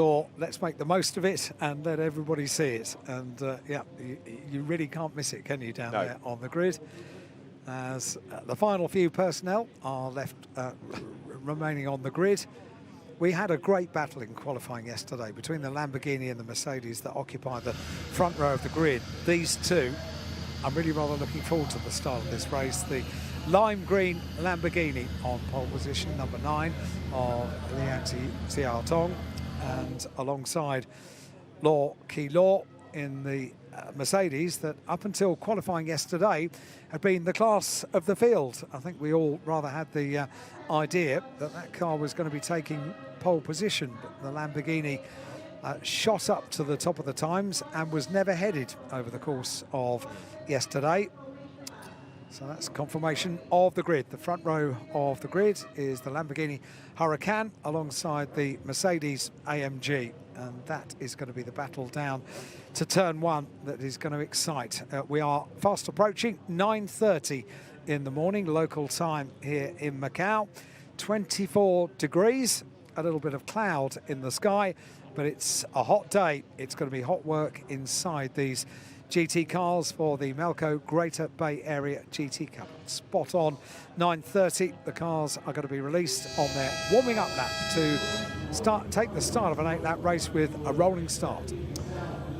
Or let's make the most of it and let everybody see it. And yeah, you really can't miss it, can you, down there on the grid? As the final few personnel are left remaining on the grid. We had a great battle in qualifying yesterday between the Lamborghini and the Mercedes that occupy the front row of the grid. These two, I'm really rather looking forward to the start of this race. The lime green Lamborghini on pole position, number 9 of Liang Xiaotong, and alongside Law Ki-Law in the Mercedes that up until qualifying yesterday had been the class of the field. I think we all rather had the idea that that car was going to be taking pole position, but the Lamborghini shot up to the top of the times and was never headed over the course of yesterday. So that's confirmation of the grid. The front row of the grid is the Lamborghini Huracan alongside the Mercedes AMG. And that is going to be the battle down to turn 1 that is going to excite. We are fast approaching 9:30 in the morning, local time here in Macau. 24 degrees, a little bit of cloud in the sky, but it's a hot day. It's going to be hot work inside these GT cars for the Macau Greater Bay Area GT Cup. Spot on 9:30, the cars are going to be released on their warming up lap to take the start of an 8-lap race with a rolling start.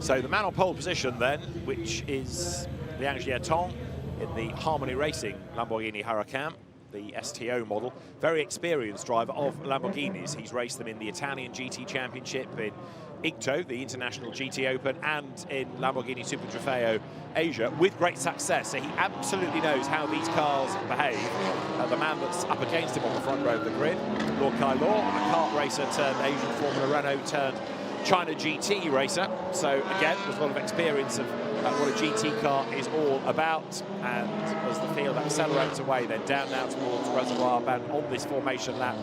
So the man on pole position then, which is Liang Xiaotong in the Harmony Racing Lamborghini Huracan, the STO model. Very experienced driver of Lamborghinis. He's raced them in the Italian GT Championship, in IGTO, the International GT Open, and in Lamborghini Super Trofeo Asia with great success. So he absolutely knows how these cars behave. The man that's up against him on the front row of the grid, Law Ki-Law, a kart racer turned Asian Formula Renault turned China GT racer. So again, there's a lot of experience of what a GT car is all about. And as the field accelerates away, then down now towards Reservoir Bend on this formation lap,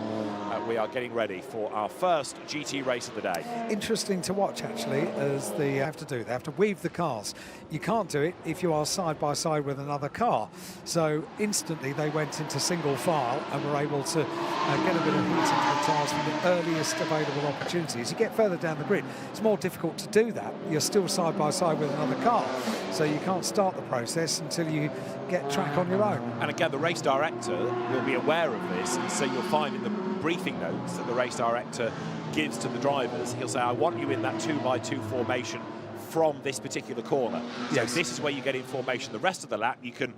we are getting ready for our first GT race of the day. Interesting to watch, actually, as they have to weave the cars. You can't do it if you are side by side with another car. So instantly they went into single file and were able to get a bit of heat into the tyres from the earliest available opportunity. As you get further down the grid, it's more difficult to do that. You're still side by side with another car, so you can't start the process until you get track on your own. And again, the race director will be aware of this, and so you'll find in the briefing notes that the race director gives to the drivers, he'll say, I want you in that 2x2 formation from this particular corner. Yes. So this is where you get in formation. The rest of the lap, you can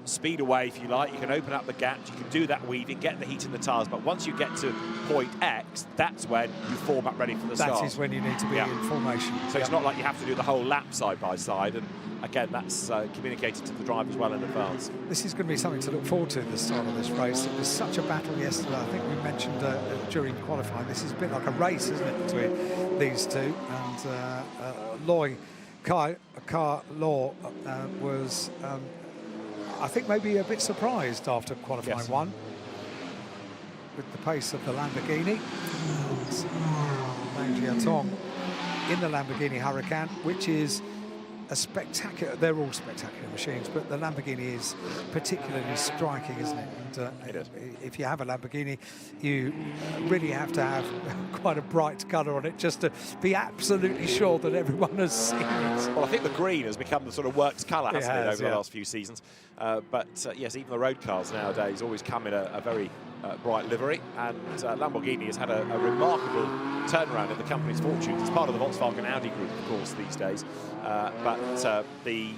speed away if you like, you can open up the gaps, you can do that weaving, get the heat in the tyres, but once you get to point X, that's when you form up ready for the start. That is when you need to be in formation. So it's not like you have to do the whole lap side by side, and again, that's communicated to the drivers well in advance. This is going to be something to look forward to at the start of this race. It was such a battle yesterday. I think we mentioned during qualifying, this is a bit like a race, isn't it, between these two. And Law Ki-Law was, I think, maybe a bit surprised after qualifying 1 with the pace of the Lamborghini. Liang Xiaotong in the Lamborghini Huracan, which is a spectacular, they're all spectacular machines, but the Lamborghini is particularly striking, isn't it? And it is. If you have a Lamborghini, you really have to have quite a bright colour on it just to be absolutely sure that everyone has seen it. Well, I think the green has become the sort of works colour, hasn't it, over the last few seasons. But yes, even the road cars nowadays always come in a very bright livery, and Lamborghini has had a remarkable turnaround in the company's fortunes. It's part of the Volkswagen Audi group, of course, these days. But the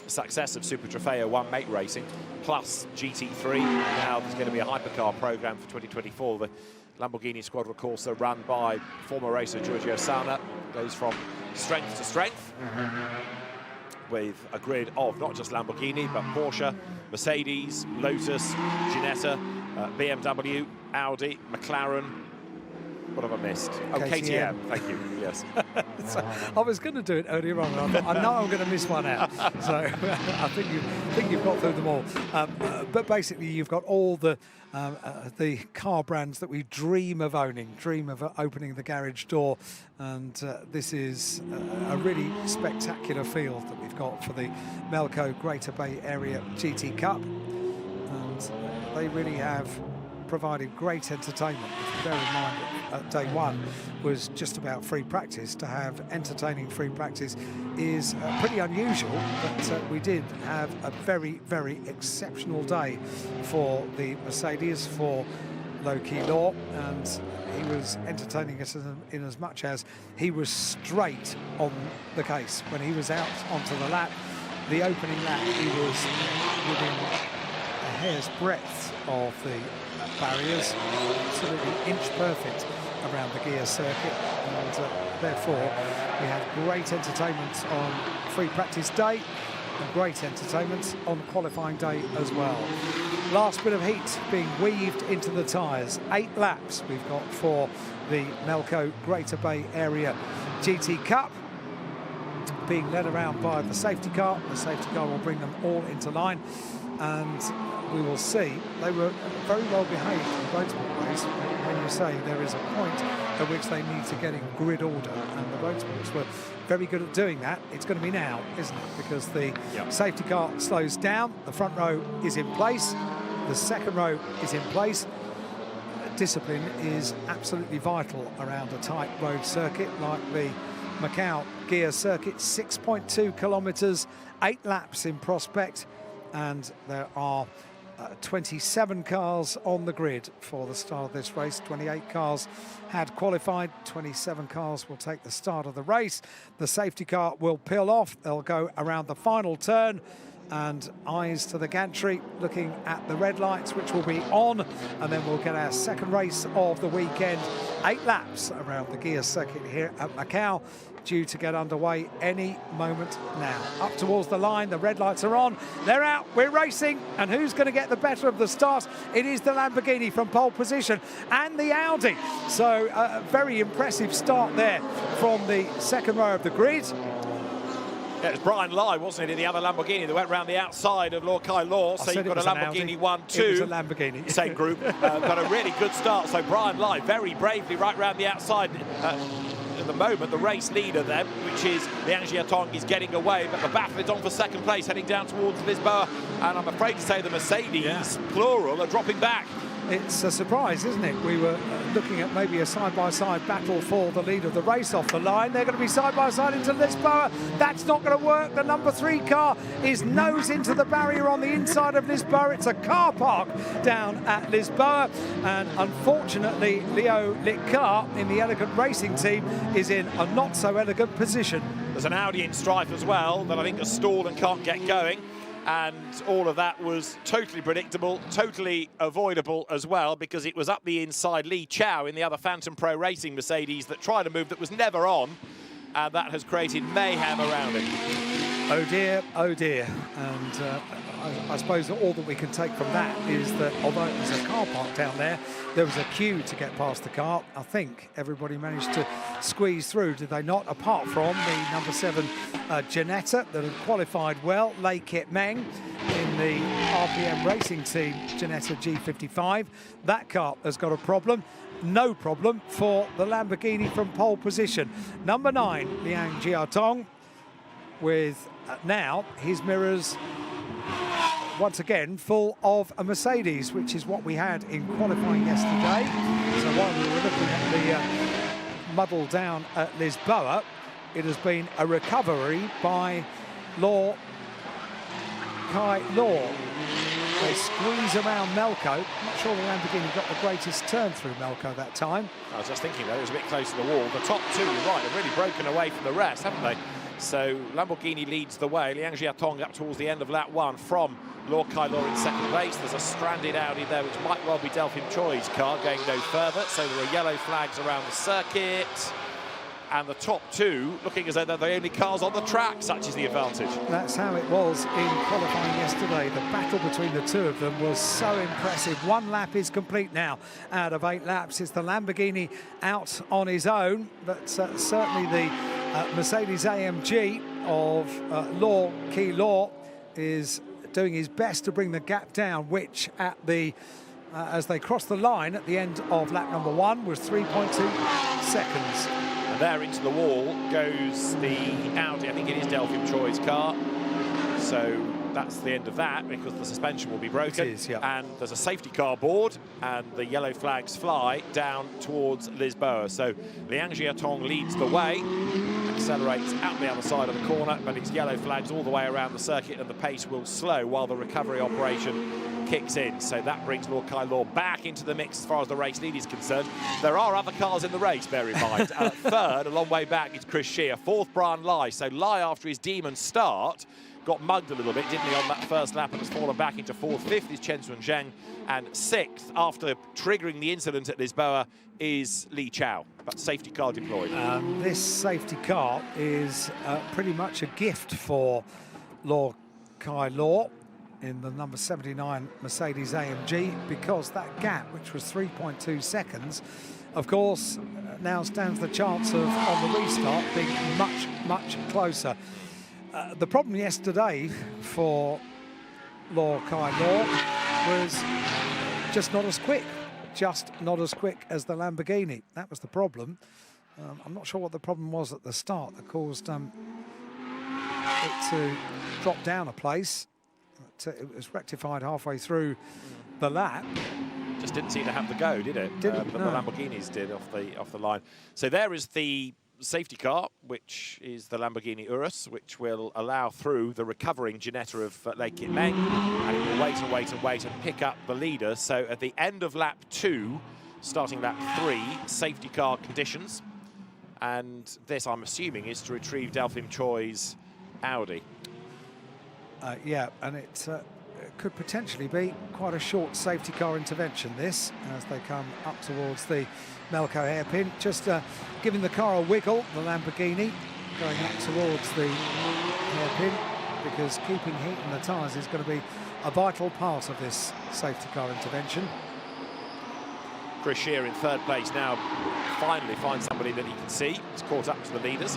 success of Super Trofeo 1 Mate Racing plus GT3, now there's going to be a hypercar program for 2024. The Lamborghini Squadra Corsa, run by former racer Giorgio Sana, goes from strength to strength with a grid of not just Lamborghini, but Porsche, Mercedes, Lotus, Ginetta, BMW, Audi, McLaren. What have I missed? Oh, KTM. Thank you. Yes. So, I was going to do it earlier on. I know I'm going to miss one out. So I think you've got through them all. But basically, you've got all the car brands that we dream of owning, dream of opening the garage door, and this is a really spectacular field that we've got for the Macau Greater Bay Area GT Cup, and they really have provided great entertainment. If you bear in mind that day one was just about free practice, to have entertaining free practice is pretty unusual, but we did have a very, very exceptional day for the Mercedes, for Low-Key Law, and he was entertaining us in as much as he was straight on the case. When he was out onto the lap, the opening lap, he was within a hair's breadth of the barriers, absolutely inch perfect around the gear circuit, and therefore we had great entertainment on free practice day and great entertainment on qualifying day as well. Last bit of heat being weaved into the tyres. 8 laps we've got for the Melco Greater Bay Area GT Cup, being led around by the safety car. The safety car will bring them all into line, and we will see. They were very well behaved in the motorsport race. When you say there is a point at which they need to get in grid order, and the motorsports were very good at doing that, it's going to be now, isn't it? Because the safety car slows down, the front row is in place, the second row is in place. Discipline is absolutely vital around a tight road circuit like the Macau gear circuit. 6.2 kilometres, 8 laps in prospect, and there are 27 cars on the grid for the start of this race. 28 cars had qualified, 27 cars will take the start of the race. The safety car will peel off, they'll go around the final turn, and eyes to the gantry looking at the red lights, which will be on, and then we'll get our second race of the weekend. 8 laps around the gear circuit here at Macau, due to get underway any moment now. Up towards the line, the red lights are on, they're out, we're racing, and who's going to get the better of the start? It is the Lamborghini from pole position and the Audi. So a very impressive start there from the second row of the grid. Yeah, it was Brian Lai, wasn't it, in the other Lamborghini that went round the outside of Lokai Law. So you've got a Lamborghini 1-2. It was a Lamborghini. Same group, but a really good start. So Brian Lai very bravely right round the outside. At the moment, the race leader then, which is Liang Jiatong, is getting away, but the battle is on for second place, heading down towards Lisboa, and I'm afraid to say the Mercedes, plural, are dropping back. It's a surprise, isn't it? We were looking at maybe a side-by-side battle for the lead of the race off the line. They're going to be side-by-side into Lisboa. That's not going to work. The number 3 car is nose into the barrier on the inside of Lisboa. It's a car park down at Lisboa. And unfortunately, Leo Liccar in the Elegant Racing team is in a not-so-elegant position. There's an Audi in strife as well that I think has stalled and can't get going. And all of that was totally predictable, totally avoidable as well, because it was up the inside Li Chao in the other Phantom Pro Racing Mercedes that tried a move that was never on, and that has created mayhem around it. Oh dear, oh dear. And I suppose all that we can take from that is that although it was a car park down there, there was a queue to get past the car. I think everybody managed to squeeze through, did they not? Apart from the number 7 Janetta that had qualified well, Lei Kit Meng in the RPM Racing Team Janetta G55. That car has got a problem. No problem for the Lamborghini from pole position. Number 9, Liang Jiatong, with now his mirrors once again full of a Mercedes, which is what we had in qualifying yesterday. So while we were looking at the muddle down at Lisboa, it has been a recovery by Law Kai Law. They squeeze around Melco. I'm not sure the Lamborghini got the greatest turn through Melco that time. I was just thinking that it was a bit close to the wall. The top 2, you're right, have really broken away from the rest, haven't they? So Lamborghini leads the way. Liang Jiatong up towards the end of lap 1 from Law Kai Law in second place. There's a stranded Audi there, which might well be Delphine Choi's car going no further. So there are yellow flags around the circuit. And the top 2 looking as though they're the only cars on the track. Such is the advantage. That's how it was in qualifying yesterday. The battle between the 2 of them was so impressive. 1 lap is complete now out of 8 laps. It's the Lamborghini out on his own, but certainly the Mercedes AMG of Law Key Law is doing his best to bring the gap down, which at the as they cross the line at the end of lap number 1 was 3.2 seconds. And there into the wall goes the Audi. I think it is Delphine Choi's car. So that's the end of that, because the suspension will be broken. It is, yeah. And there's a safety car board, and the yellow flags fly down towards Lisboa. So Liang Jiatong leads the way, accelerates out the other side of the corner, but it's yellow flags all the way around the circuit, and the pace will slow while the recovery operation kicks in. So that brings Lord Kailor back into the mix as far as the race lead is concerned. There are other cars in the race, bear in mind. Third, a long way back, is Chris Shear. Fourth, Brian Lai. So Lai, after his demon start, got mugged a little bit, didn't he, on that first lap, and has fallen back into fourth. Fifth is Chen Sun Zheng, and sixth, after triggering the incident at Lisboa, is Li Chao. But safety car deployed. This safety car is pretty much a gift for Lord Kailor in the number 79 Mercedes AMG, because that gap, which was 3.2 seconds, of course, now stands the chance of, on the restart, being much, much closer. The problem yesterday for Lord Kailor was just not as quick as the Lamborghini. That was the problem. I'm not sure what the problem was at the start that caused it to drop down a place. It was rectified halfway through the lap. Just didn't seem to have the go, did it? But no. the Lamborghinis did off the line. So there is the safety car, which is the Lamborghini Urus, which will allow through the recovering Ginetta of Lake Meng, and it will wait and wait and wait and pick up the leader. So at the end of lap 2, starting lap 3, safety car conditions, and this, I'm assuming, is to retrieve Delphine Choi's Audi. Yeah, and it could potentially be quite a short safety car intervention, this, as they come up towards the Macau hairpin. Just giving the car a wiggle, the Lamborghini, going up towards the hairpin, because keeping heat in the tyres is going to be a vital part of this safety car intervention. Chris Shear in third place now finally finds somebody that he can see. He's caught up to the leaders.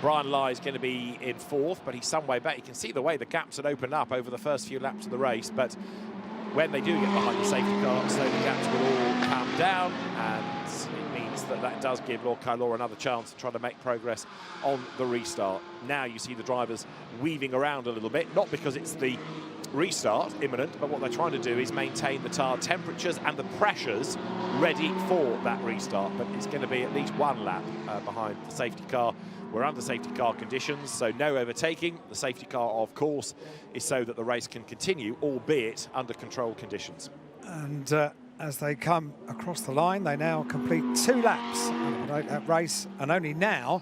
Brian Lai is going to be in fourth, but he's some way back. You can see the way the gaps had opened up over the first few laps of the race, but when they do get behind the safety car, so the gaps will all calm down, and it means that that does give Lord Kailor another chance to try to make progress on the restart. Now you see the drivers weaving around a little bit, not because it's the restart imminent, but what they're trying to do is maintain the tyre temperatures and the pressures ready for that restart. But it's going to be at least one lap behind the safety car. We're under safety car conditions, so no overtaking. The safety car, of course, is so that the race can continue, albeit under controlled conditions. And as they come across the line, they now complete 2 laps of that race, and only now,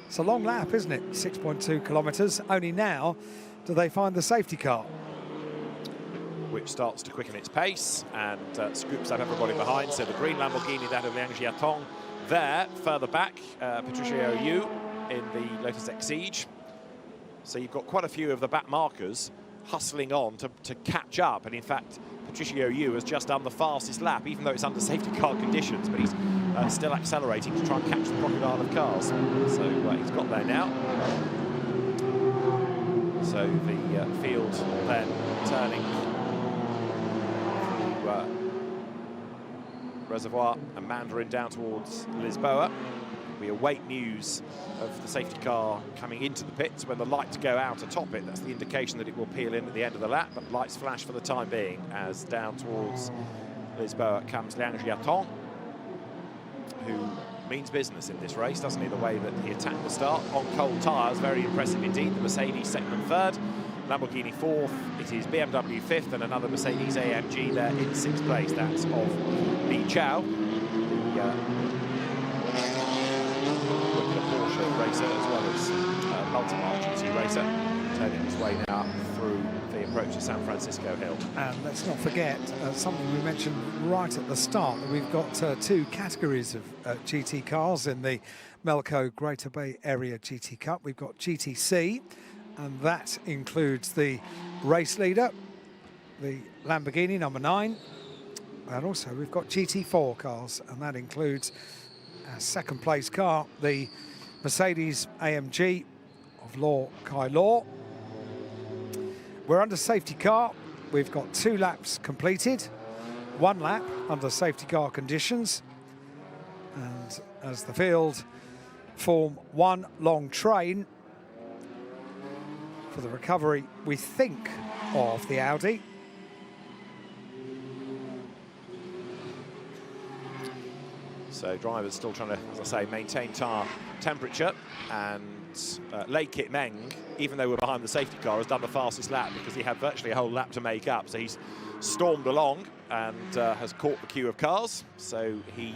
it's a long lap, isn't it? 6.2 kilometres. Only now do they find the safety car, which starts to quicken its pace and scoops up everybody behind. So the green Lamborghini, that of Liang Jiatong, there, further back, Patricia Yu in the Lotus Exige. So you've got quite a few of the back markers hustling on to catch up. And in fact, Patricio Yu has just done the fastest lap, even though it's under safety car conditions, but he's still accelerating to try and catch the crocodile of cars. So he's got there now. So the field then turning Reservoir and Mandarin down towards Lisboa. We await news of the safety car coming into the pits. When the lights go out atop it, that's the indication that it will peel in at the end of the lap, but lights flash for the time being as down towards Lisboa comes Liang Jiatong, who means business in this race, doesn't he? The way that he attacked the start on cold tyres, very impressive indeed. The Mercedes second and third, Lamborghini fourth, it is BMW fifth, and another Mercedes AMG there in sixth place. That's of Li Chao, the Porsche racer as well as multi-mark GT racer, turning his way now through the approach to San Francisco Hill. And let's not forget something we mentioned right at the start, that we've got 2 categories of GT cars in the Melco Greater Bay Area GT Cup. We've got GTC, and that includes the race leader, the Lamborghini number 9, and also we've got GT4 cars, and that includes our second place car, the Mercedes AMG of Lord Kailor. We're under safety car. We've got 2 laps completed, 1 lap under safety car conditions, and as the field form one long train for the recovery, we think, of the Audi. So drivers still trying to, as I say, maintain tyre temperature, and Lei Kit Meng, even though we're behind the safety car, has done the fastest lap because he had virtually a whole lap to make up. So he's stormed along and has caught the queue of cars. So he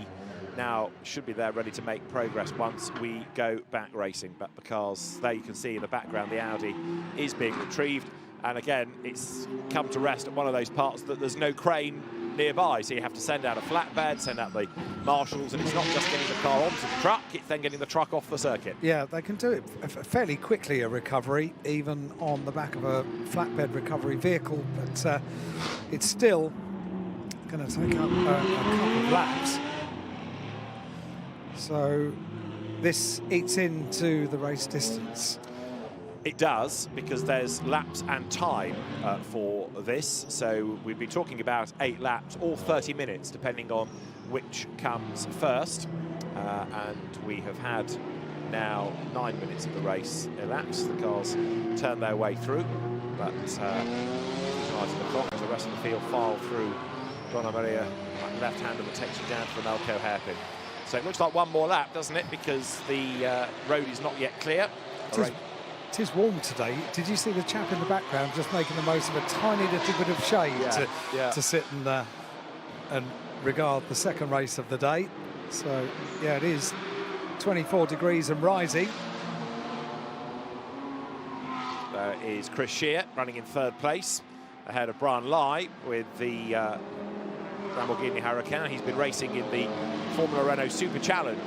now should be there ready to make progress once we go back racing. But the cars, there you can see in the background, the Audi is being retrieved. And again, it's come to rest at one of those parts that there's no crane nearby, so you have to send out a flatbed, send out the marshals, and it's not just getting the car onto the truck, it's then getting the truck off the circuit. Yeah, they can do it fairly quickly, a recovery, even on the back of a flatbed recovery vehicle, but it's still going to take up a couple of laps. So this eats into the race distance. It does, because there's laps and time for this. So we'd be talking about 8 laps, or 30 minutes, depending on which comes first. And we have had now 9 minutes of the race elapse. The cars turn their way through, but the clock as the rest of the field file through Donna Maria, left hander that takes you down to the Melco hairpin. So it looks like one more lap, doesn't it? Because the road is not yet clear. It is warm today. Did you see the chap in the background just making the most of a tiny little bit of shade to sit and regard the second race of the day? So, yeah, it is 24 degrees and rising. There is Chris Shear running in 3rd place, ahead of Brian Lai with the Lamborghini Huracan. He's been racing in the Formula Renault Super Challenge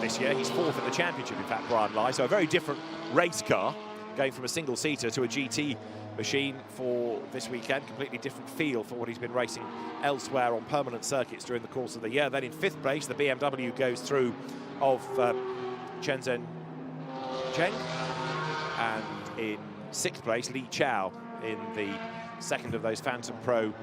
this year. He's 4th in the championship, in fact, Brian Lai. So a very different race car, going from a single-seater to a GT machine for this weekend. Completely different feel for what he's been racing elsewhere on permanent circuits during the course of the year. Then in 5th place, the BMW goes through of Shenzhen Cheng. And in 6th place, Li Chao in the second of those Phantom Pro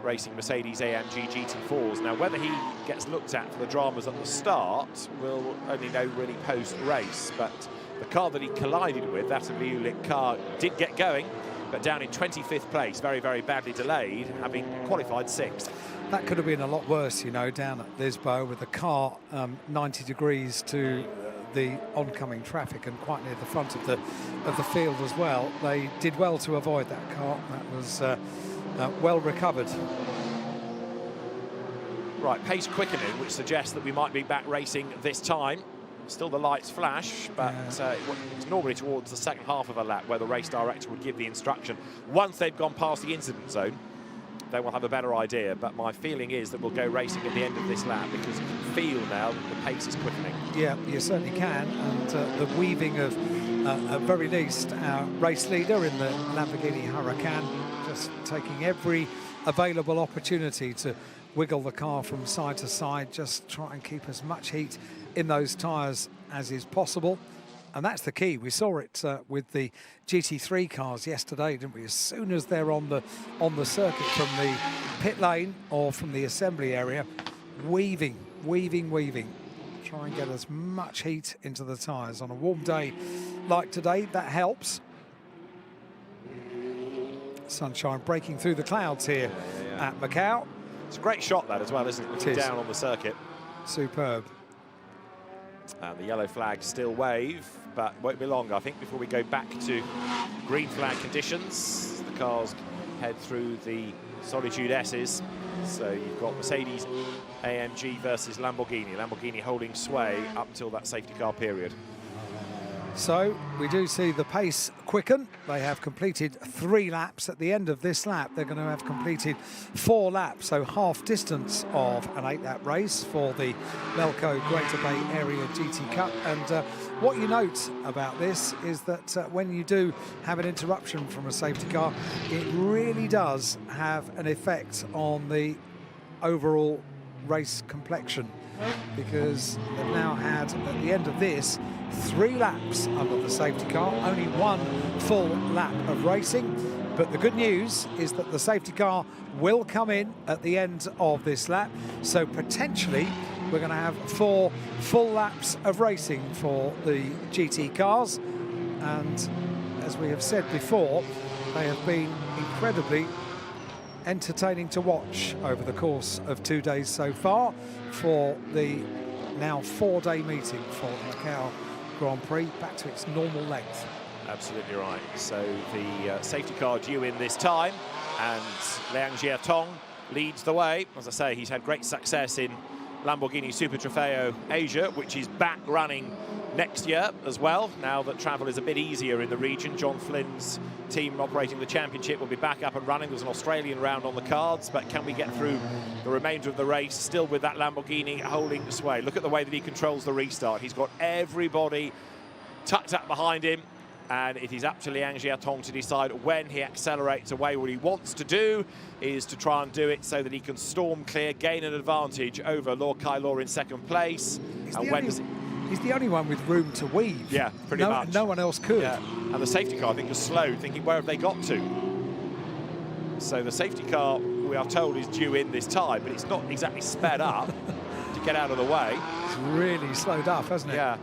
racing Mercedes AMG GT4s. Now, whether he gets looked at for the dramas at the start, we'll only know really post-race. But the car that he collided with, that of Liu Lik car, did get going, but down in 25th place, very, very badly delayed, having qualified 6th. That could have been a lot worse, you know, down at Lisboa with the car 90 degrees to the oncoming traffic and quite near the front of the field as well. They did well to avoid that car. That was well recovered. Right, pace quickening, which suggests that we might be back racing this time. Still the lights flash, but it's normally towards the second half of a lap where the race director would give the instruction. Once they've gone past the incident zone, they will have a better idea, but my feeling is that we'll go racing at the end of this lap, because you can feel now that the pace is quickening. Yeah, you certainly can, and the weaving of, at very least, our race leader in the Lamborghini Huracan, just taking every available opportunity to wiggle the car from side to side, just try and keep as much heat in those tyres as is possible. And that's the key. We saw it with the GT3 cars yesterday, didn't we? As soon as they're on the circuit from the pit lane or from the assembly area, weaving. Try and get as much heat into the tyres. On a warm day like today, that helps. Sunshine breaking through the clouds here at Macau. It's a great shot, that, as well, isn't it? Looking down on the circuit. Superb. And the yellow flag still wave, but won't be long, I think, before we go back to green flag conditions. The cars head through the Solitude S's. So you've got Mercedes AMG versus Lamborghini. Lamborghini holding sway up until that safety car period. So we do see the pace quicken. They have completed 3 laps. At the end of this lap, they're going to have completed 4 laps, so half distance of an 8-lap race for the Melco Greater Bay Area GT Cup. And what you note about this is that when you do have an interruption from a safety car, it really does have an effect on the overall race complexion, because they've now had, at the end of this, 3 laps under the safety car, only 1 full lap of racing. But the good news is that the safety car will come in at the end of this lap, so potentially we're going to have 4 full laps of racing for the GT cars, and as we have said before, they have been incredibly entertaining to watch over the course of 2 days so far for the now 4-day meeting for the Macau Grand Prix, back to its normal length. Absolutely right. So the safety car due in this time, and Liang Jiatong leads the way. As I say, he's had great success in Lamborghini Super Trofeo Asia, which is back running next year as well. Now that travel is a bit easier in the region, John Flynn's team operating the championship will be back up and running. There's an Australian round on the cards, but can we get through the remainder of the race still with that Lamborghini holding sway? Look at the way that he controls the restart. He's got everybody tucked up behind him, and it is up to Liang Jiatong to decide when he accelerates away. What he wants to do is to try and do it so that he can storm clear, gain an advantage over Law Kai Law in second place. He's the only one with room to weave. Yeah, pretty much. No one else could. Yeah. And the safety car, I think, was slowed, thinking, where have they got to? So the safety car, we are told, is due in this time, but it's not exactly sped up to get out of the way. It's really slowed up, hasn't it? Yeah.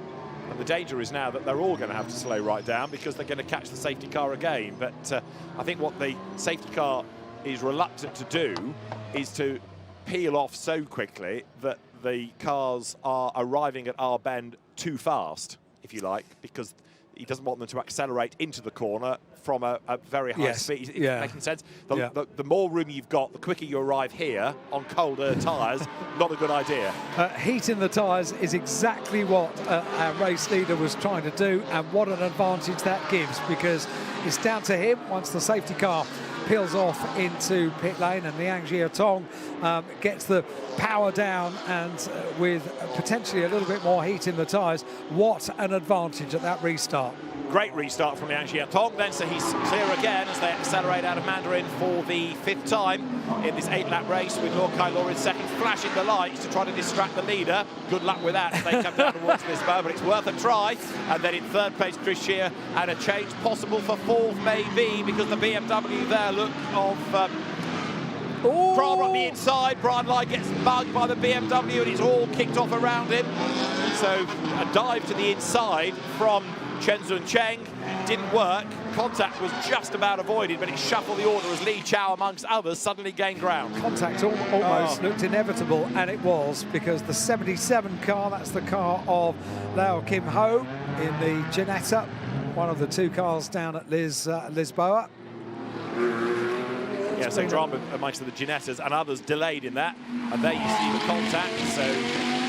And the danger is now that they're all going to have to slow right down because they're going to catch the safety car again. But I think what the safety car is reluctant to do is to peel off so quickly that the cars are arriving at our bend too fast, if you like, because he doesn't want them to accelerate into the corner from a very high speed. Yeah. Making sense? The more room you've got, the quicker you arrive here on colder tyres. Not a good idea. Heat in the tyres is exactly what our race leader was trying to do, and what an advantage that gives, because it's down to him once the safety car peels off into pit lane and Liang Jiatong gets the power down, and with potentially a little bit more heat in the tyres, what an advantage at that restart. Great restart from Liang Jiatong then, so he's clear again as they accelerate out of Mandarin for the 5th time in this 8-lap race, with Law Kai Law in second, flashing the lights to try to distract the leader. Good luck with that as they come down towards Lisboa, but it's worth a try. And then in 3rd place, Chris Shear, and a change possible for 4th maybe, because the BMW there look of Prada on the inside. Brian Lai gets mugged by the BMW, and it's all kicked off around him. So a dive to the inside from Chen Zun Cheng didn't work. Contact was just about avoided, but it shuffled the order as Li Chao, amongst others, suddenly gained ground. Contact almost looked inevitable, and it was, because the 77 car, that's the car of Lau Kim Ho in the Ginetta, one of the 2 cars down at Lisboa. Yeah, so drama amongst the Ginettas, and others delayed in that, and there you see the contact. So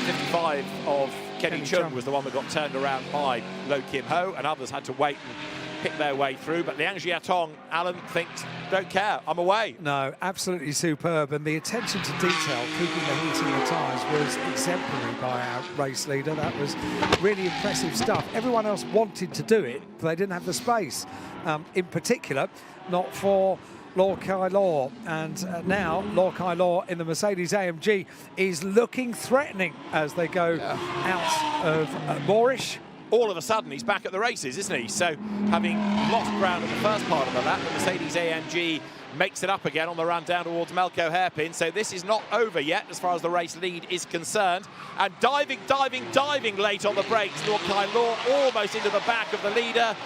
55 of Kenny Chung was the one that got turned around by Lo Kim Ho, and others had to wait and pick their way through. But Liang Jiatong, Alan, thinks, don't care, I'm away. No, absolutely superb, and the attention to detail, keeping the heat in the tyres, was exemplary by our race leader. That was really impressive stuff. Everyone else wanted to do it, but they didn't have the space. In particular, not for Law Kai Law, and now Law Kai Law in the Mercedes AMG is looking threatening as they go out of Moorish. All of a sudden he's back at the races, isn't he? So having lost ground at the first part of the lap, the Mercedes AMG makes it up again on the run down towards Melco Hairpin. So this is not over yet as far as the race lead is concerned. And diving late on the brakes, Law Kai Law almost into the back of the leader,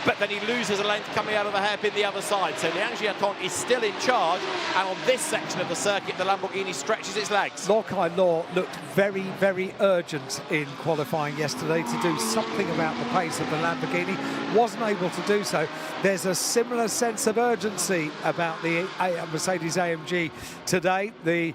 but then he loses a length coming out of the hairpin the other side. So Liang Jiatong is still in charge, and on this section of the circuit, the Lamborghini stretches its legs. Law Kai Law looked very, very urgent in qualifying yesterday to do something about the pace of the Lamborghini. Wasn't able to do so. There's a similar sense of urgency about the Mercedes AMG today. The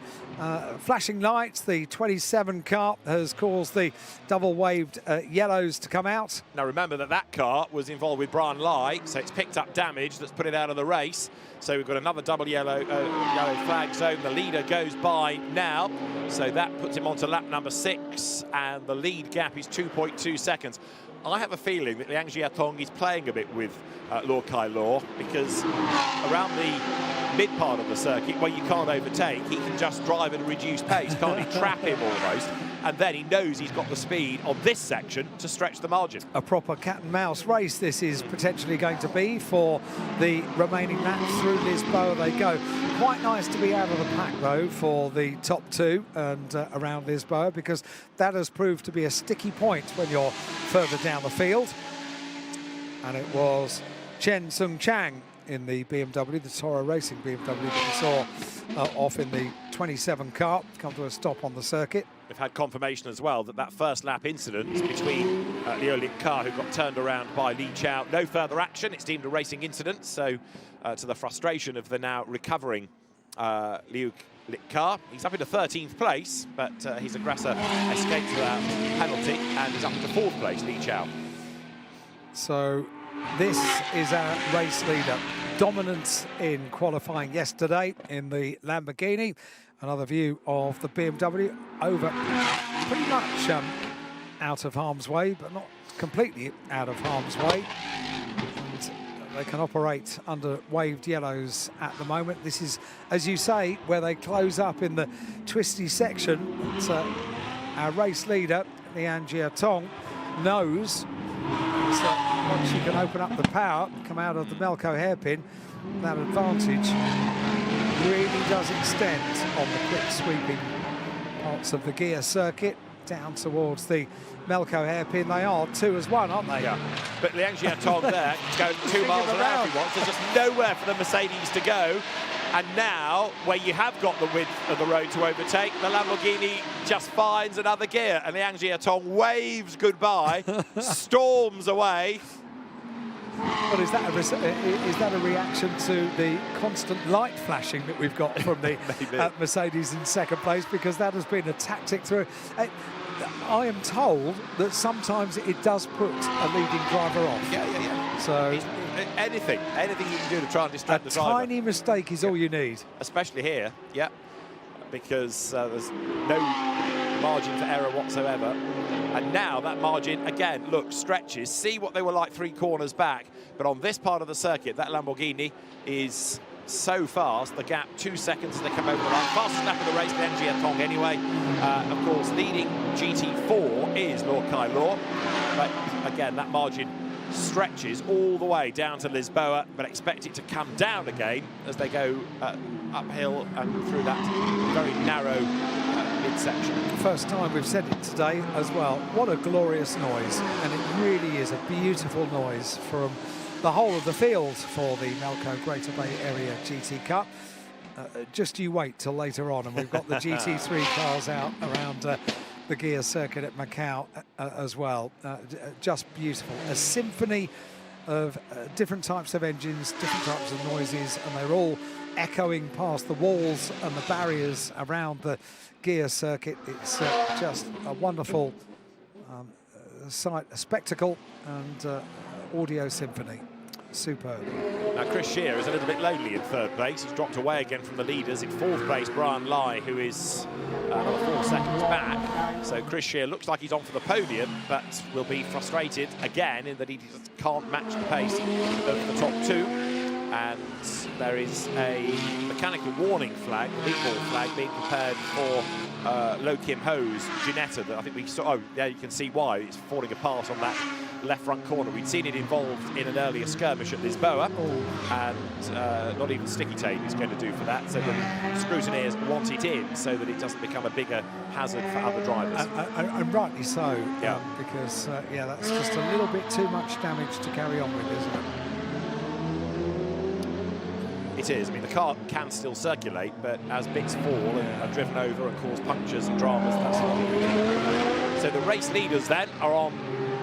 flashing lights, the 27 car has caused the double-waved yellows to come out. Now remember that car was involved with Brian Lai, so it's picked up damage that's put it out of the race. So we've got another double yellow flag zone. The leader goes by now, so that puts him onto lap number 6, and the lead gap is 2.2 seconds. I have a feeling that Liang Jiatong is playing a bit with Law Kai Law, because around the mid part of the circuit where you can't overtake, he can just drive at a reduced pace, can't he? Trap him almost, and then he knows he's got the speed on this section to stretch the margin. A proper cat and mouse race this is potentially going to be for the remaining laps through Lisboa. They go. Quite nice to be out of the pack though for the top 2 and around Lisboa, because that has proved to be a sticky point when you're further down the field. and it was Chen Sung Chang in the BMW, the Toro Racing BMW that we saw off in the 27 car, come to a stop on the circuit. We've had confirmation as well that first lap incident between the Liu car who got turned around by Li Chao, no further action. It's deemed a racing incident, so to the frustration of the now recovering Liu car. He's up into 13th place, but his aggressor escaped without penalty and is up into 4th place, Li Chao. So this is our race leader. Dominance in qualifying yesterday in the Lamborghini. Another view of the BMW over pretty much out of harm's way, but not completely out of harm's way. And they can operate under waved yellows at the moment. This is, as you say, where they close up in the twisty section. But, our race leader, Liang Jiatong, knows once you can open up the power, come out of the Melco hairpin, that advantage really does extend on the quick sweeping parts of the gear circuit down towards the Melco hairpin. They are 2 as 1, aren't they? Yeah. But Liang Jiatong there going 2 miles an hour if he wants. There's just nowhere for the Mercedes to go. And now, where you have got the width of the road to overtake, the Lamborghini just finds another gear. And Liang Jiatong waves goodbye, storms away. Well, is that a reaction to the constant light flashing that we've got from the Mercedes in second place? Because that has been a tactic through. I am told that sometimes it does put a leading driver off. Yeah. So anything you can do to try and distract the driver. A tiny mistake is all you need. Especially here, yeah, because there's no margin for error whatsoever. And now that margin, again, look, stretches. See what they were like 3 corners back. But on this part of the circuit, that Lamborghini is so fast. The gap, 2 seconds as they come over the line. Fastest lap of the race, Liang Jiatong anyway. Of course, leading GT4 is Kai Law. But again, that margin stretches all the way down to Lisboa, but expect it to come down again as they go uphill and through that very narrow midsection. First time we've said it today as well. What a glorious noise, and it really is a beautiful noise from the whole of the field for the Melco Greater Bay Area GT Cup. Just you wait till later on, and we've got the GT3 cars out around the gear circuit at Macau as well. Just beautiful. A symphony of different types of engines, different types of noises, and they're all echoing past the walls and the barriers around the gear circuit. It's just a wonderful sight, a spectacle, and audio symphony. Superb. Now Chris Shear is a little bit lonely in 3rd place. He's dropped away again from the leaders. In 4th place, Brian Lai, who is another 4 seconds back. So Chris Shear looks like he's on for the podium, but will be frustrated again in that he just can't match the pace of the top 2. And there is a mechanical warning flag, the lead ball flag, being prepared for Lo Kim Ho's Ginetta that I think we saw. Oh, there you can see why it's falling apart on that left front corner. We'd seen it involved in an earlier skirmish at Lisboa, and not even sticky tape is going to do for that. So the scrutineers want it in so that it doesn't become a bigger hazard for other drivers. And rightly so, yeah. Because yeah, that's just a little bit too much damage to carry on with, isn't it? It is. I mean, the car can still circulate, but as bits fall and are driven over and cause punctures and dramas, that's not. So the race leaders then are on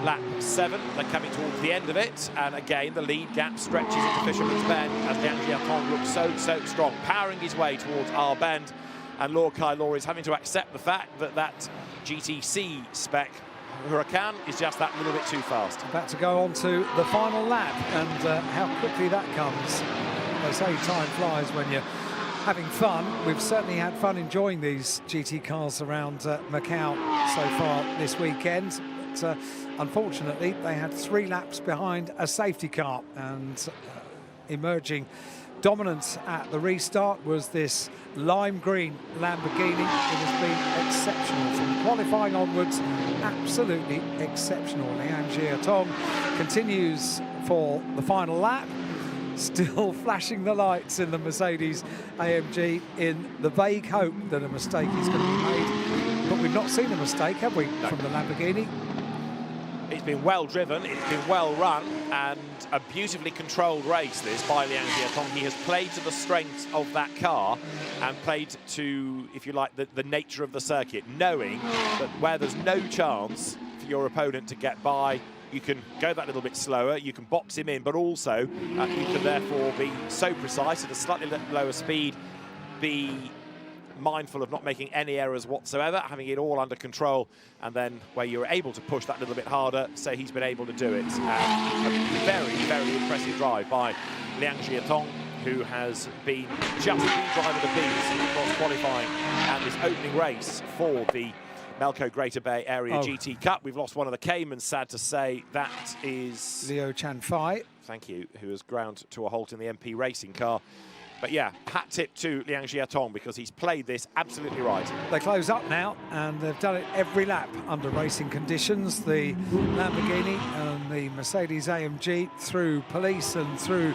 lap 7. They're coming towards the end of it, and again the lead gap stretches into Fisherman's Bend as Liang Jiatong looks so strong, powering his way towards our bend, and Kai Law is having to accept the fact that that GTC spec Huracan is just that little bit too fast. About to go on to the final lap, and how quickly that comes. They say time flies when you're having fun. We've certainly had fun enjoying these GT cars around Macau so far this weekend. But unfortunately, they had 3 laps behind a safety car, and emerging dominance at the restart was this lime green Lamborghini. It has been exceptional from qualifying onwards, absolutely exceptional. Liang Jiatong continues for the final lap, still flashing the lights in the Mercedes AMG in the vague hope that a mistake is going to be made. But we've not seen a mistake, have we, from the Lamborghini? It's been well driven, it's been well run, and a beautifully controlled race this by Liang Jiatong. He has played to the strengths of that car and played to, if you like, the nature of the circuit, knowing that where there's no chance for your opponent to get by, you can go that little bit slower, you can box him in, but also you can therefore be so precise at a slightly lower speed, be mindful of not making any errors whatsoever, having it all under control, and then where you're able to push that little bit harder, so he's been able to do it. A very, very impressive drive by Liang Jiatong, who has been just the driver to beat across qualifying and this opening race for the Macau Greater Bay Area GT Cup. We've lost one of the Caymans, sad to say. That is Leo Chan Fai. Thank you, who has ground to a halt in the MP racing car. But yeah, hat tip to Liang Jiatong, because he's played this absolutely right. They close up now, and they've done it every lap under racing conditions. The Lamborghini and the Mercedes AMG through Police and through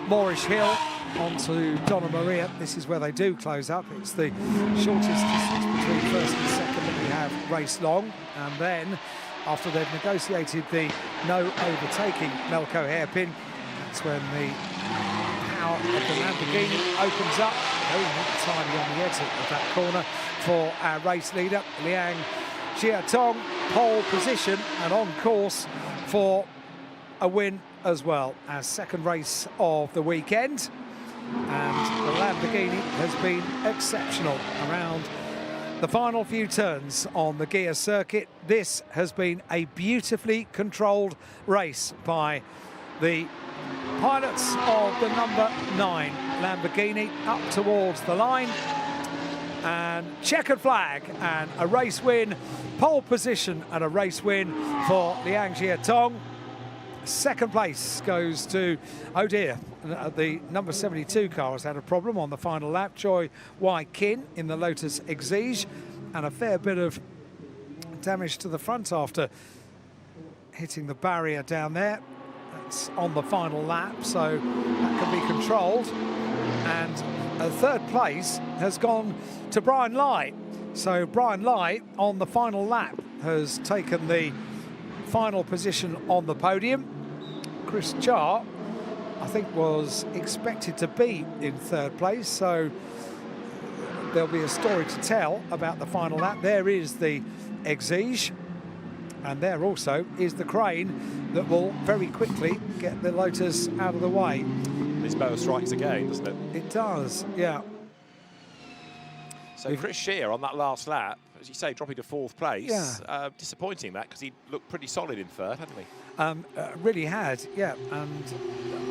Moorish Hill onto Donna Maria. This is where they do close up. It's the shortest distance between first and second that we have race long. And then, after they've negotiated the no overtaking Melco hairpin, that's when the power of the Lamborghini opens up. Very tiny on the exit of that corner for our race leader, Liang Jiatong, pole position and on course for a win as well, as second race of the weekend. And the Lamborghini has been exceptional around the final few turns on the gear circuit. This has been a beautifully controlled race by the pilots of the number 9 Lamborghini up towards the line, and checkered flag and a race win, pole position and a race win for Liang Jiatong. Second place goes to, oh dear, the number 72 car has had a problem on the final lap. Choi Wai Kin in the Lotus Exige, and a fair bit of damage to the front after hitting the barrier down there. That's on the final lap, so that can be controlled. And a third place has gone to Brian Lai. So Brian Lai on the final lap has taken the final position on the podium. Chris Char, I think, was expected to be in third place, so there'll be a story to tell about the final lap. There is the Exige, and there also is the crane that will very quickly get the Lotus out of the way. This bow strikes again, doesn't it? It does, yeah. So Chris Shear on that last lap, as you say, dropping to fourth place. Yeah. Disappointing that, because he looked pretty solid in third, hadn't he? Really had, yeah. And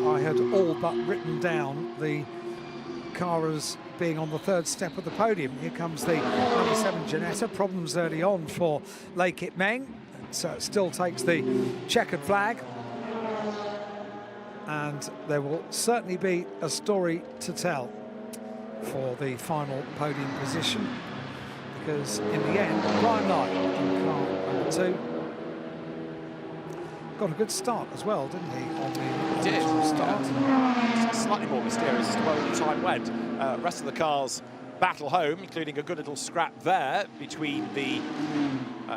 I had all but written down the car as being on the third step of the podium. Here comes the number 7 Janetta. Problems early on for Lei Kit Meng. So it still takes the checkered flag. And there will certainly be a story to tell for the final podium position, because in the end, Brian Lai in car number 2 got a good start as well, didn't he? On the start. Slightly more mysterious as to where the time went. Rest of the cars battle home, including a good little scrap there between the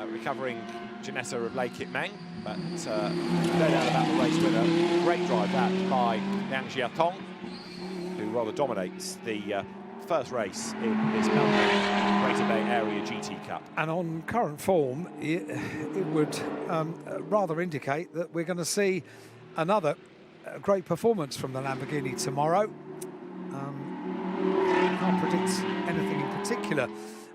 recovering Janetta of Lei Kit Meng, but no doubt about the race winner. Great drive that by Liang Jiatong, who rather dominates the first race in this Melbourne Greater Bay Area GT Cup. And on current form, it would rather indicate that we're going to see another great performance from the Lamborghini tomorrow. I can't predict anything in particular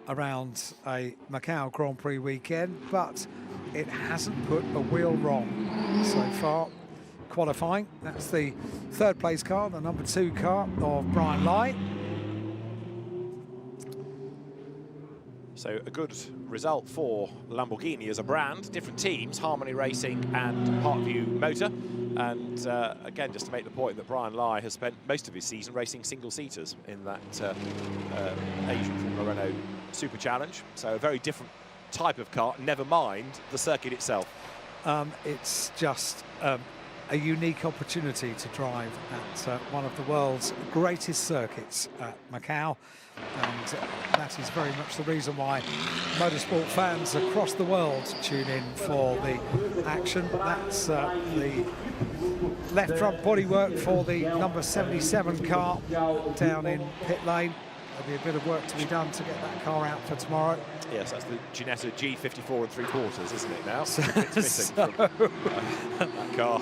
around a Macau Grand Prix weekend, but it hasn't put a wheel wrong so far. Qualifying, that's the third place car, the number 2 car of Brian Lai. So a good result for Lamborghini as a brand. Different teams, Harmony Racing and Parkview Motor. And again, just to make the point that Brian Lai has spent most of his season racing single-seaters in that Asian Formula Renault Super Challenge. So a very different type of car, never mind the circuit itself. It's just a unique opportunity to drive at one of the world's greatest circuits at Macau, and that is very much the reason why motorsport fans across the world tune in for the action. That's the left front bodywork for the number 77 car down in pit lane. There'll be a bit of work to be done to get that car out for tomorrow. Yes, that's the Ginetta G54 3/4, isn't it now? So, it's missing from that car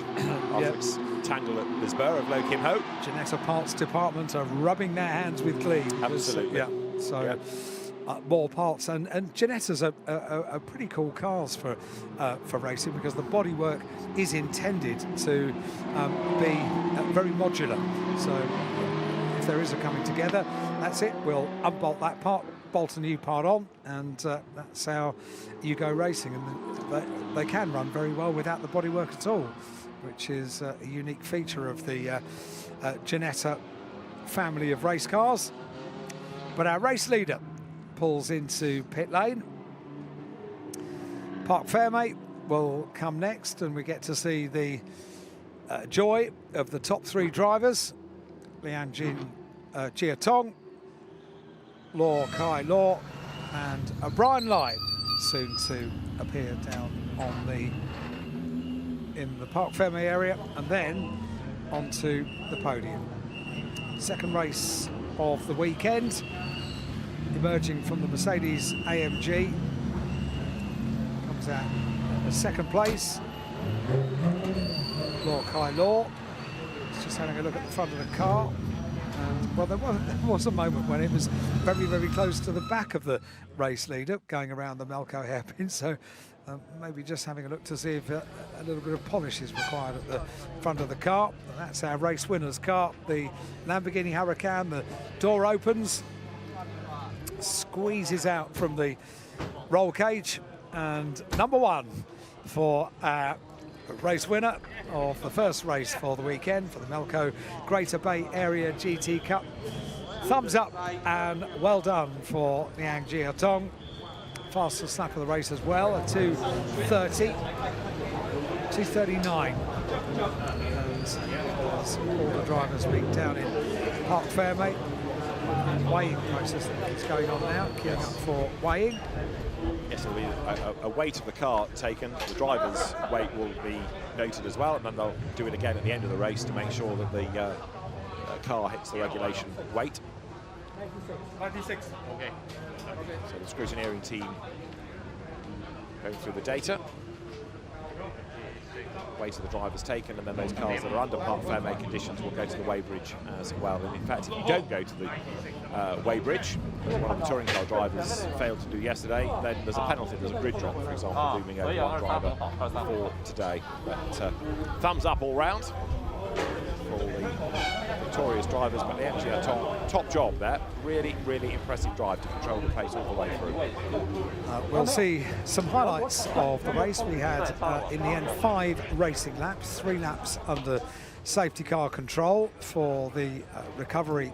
after its tangle at Lisboa of Low Kim Ho. Ginetta parts department are rubbing their hands with glee. Absolutely. Yeah, so more parts, and Ginetta's a pretty cool cars for racing, because the bodywork is intended to be very modular. So if there is a coming together, that's it. We'll unbolt that part, bolt a new part on, and that's how you go racing. And they can run very well without the bodywork at all, which is a unique feature of the Ginetta family of race cars. But our race leader pulls into pit lane. Parc Fermé will come next, and we get to see the joy of the top three drivers: Liang Jia Tong, Law Kai Law, and Brian Lai, soon to appear down in the Parc Fermé area, and then onto the podium. Second race of the weekend, emerging from the Mercedes AMG, comes out in second place. Law Kai Law. Just having a look at the front of the car. And, well, there was a moment when it was very, very close to the back of the race leader going around the Macau hairpin. So maybe just having a look to see if a little bit of polish is required at the front of the car. And that's our race winner's car, the Lamborghini Huracan. The door opens, squeezes out from the roll cage, and number one for our race winner of the first race for the weekend for the Melco Greater Bay Area GT Cup. Thumbs up and well done for Liang Jia Tong. Fastest lap of the race as well, a 2:30, 2:39. And all the drivers being down in Parc Fermé. Weighing process is going on now, queuing up for weighing. Yes, there'll be a weight of the car taken. The driver's weight will be noted as well, and then they'll do it again at the end of the race to make sure that the car hits the regulation weight. 96. Okay. So the scrutineering team going through the data. Weight of the driver's taken, and then those cars that are under Parc Fermé conditions will go to the weighbridge as well. And in fact, if you don't go to the weighbridge, as one of the touring car drivers failed to do yesterday, then there's a penalty. There's a grid drop, for example, looming over one driver for today. But thumbs up all round for the victorious drivers. But the actually top job there. Really, really impressive drive to control the pace all the way through. We'll see some highlights of the race. We had, in the end, 5 racing laps, 3 laps under safety car control for the recovery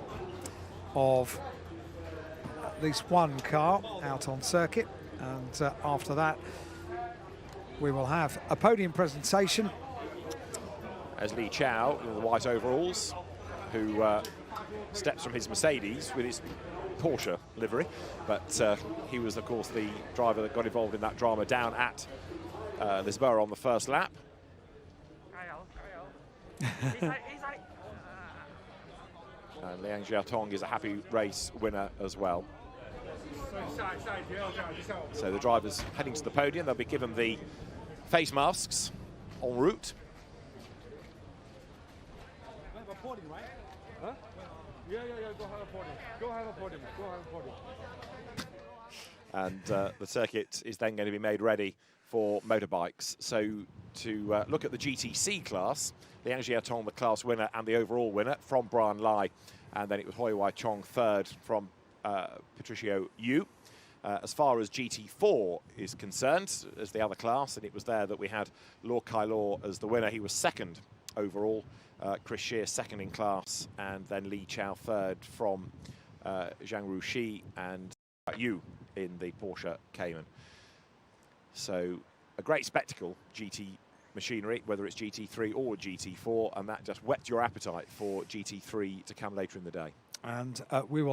of at least one car out on circuit. And after that, we will have a podium presentation. As Li Chao in the white overalls, who steps from his Mercedes with his Porsche livery, but he was, of course, the driver that got involved in that drama down at Lisboa on the first lap. And Liang Jia Tong is a happy race winner as well. So the drivers heading to the podium, they'll be given the face masks en route. Podium, right? Huh? Yeah, go have a podium. Go have a podium. Go have a podium. And the circuit is then going to be made ready for motorbikes. So to look at the GTC class, Liang Jia Tong, the class winner and the overall winner from Brian Lai, and then it was Hoi Wai Chong third from Patricio Yu. As far as GT4 is concerned, as the other class, and it was there that we had Law Kai Law as the winner. He was second overall. Chris Shear second in class, and then Li Chao third from Zhang Ruxi and Yu in the Porsche Cayman. So a great spectacle, GT machinery, whether it's GT3 or GT4, and that just whet your appetite for GT3 to come later in the day. And we will